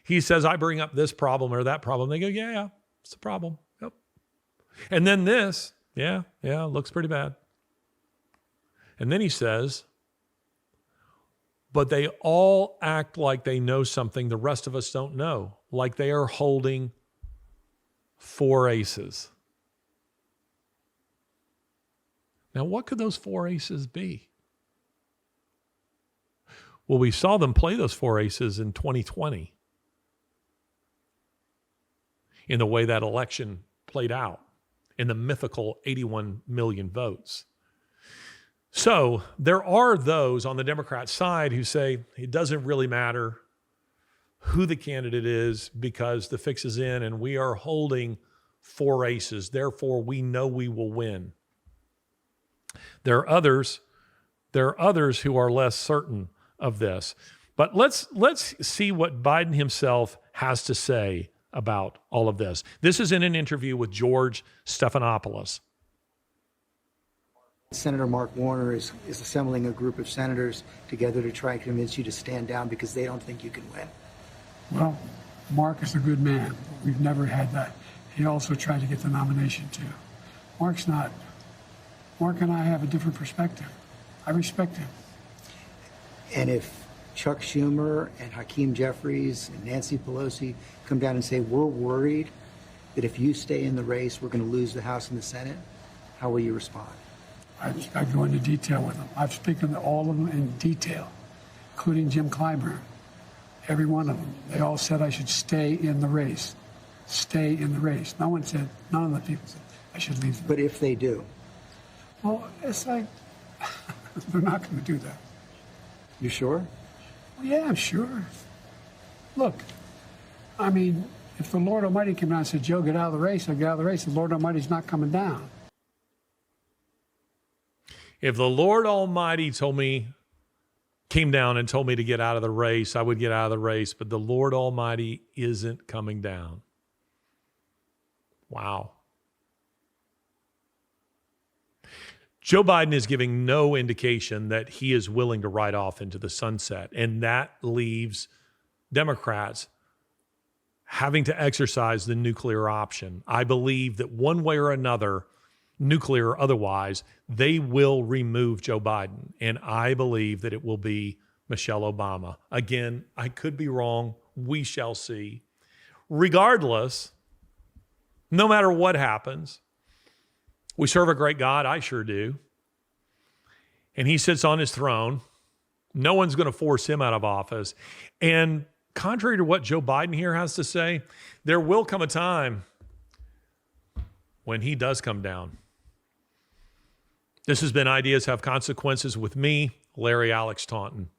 he says, I bring up this problem or that problem. They go, yeah, it's a problem. Yep. And then this, yeah, looks pretty bad. And then he says, but they all act like they know something the rest of us don't know, like they are holding 4 aces. Now, what could those 4 aces be? Well, we saw them play those 4 aces in 2020 in the way that election played out, in the mythical 81 million votes. So there are those on the Democrat side who say it doesn't really matter who the candidate is because the fix is in and we are holding 4 aces. Therefore, we know we will win. There are others who are less certain of this. But let's see what Biden himself has to say about all of this. This is in an interview with George Stephanopoulos. Senator Mark Warner is assembling a group of senators together to try and convince you to stand down because they don't think you can win. Well, Mark is a good man. We've never had that. He also tried to get the nomination too. Mark's not. Mark and I have a different perspective. I respect him. And if Chuck Schumer and Hakeem Jeffries and Nancy Pelosi come down and say, we're worried that if you stay in the race, we're going to lose the House and the Senate, how will you respond? I go into detail with them. I've spoken to all of them in detail, including Jim Clyburn. Every one of them. They all said I should stay in the race. Stay in the race. None of the people said I should leave. But if they do, Well, it's like, they're not going to do that. you sure? Well, yeah, I'm sure. Look, I mean, if the Lord Almighty came down and said, Joe, get out of the race, I'll get out of the race. The Lord Almighty's not coming down. If the Lord Almighty came down and told me to get out of the race, I would get out of the race, but the Lord Almighty isn't coming down. Wow. Joe Biden is giving no indication that he is willing to ride off into the sunset, and that leaves Democrats having to exercise the nuclear option. I believe that one way or another, nuclear or otherwise, they will remove Joe Biden, and I believe that it will be Michelle Obama. Again, I could be wrong. We shall see. Regardless, no matter what happens, we serve a great God. I sure do. And he sits on his throne. No one's going to force him out of office. And contrary to what Joe Biden here has to say, there will come a time when he does come down. This has been Ideas Have Consequences with me, Larry Alex Taunton.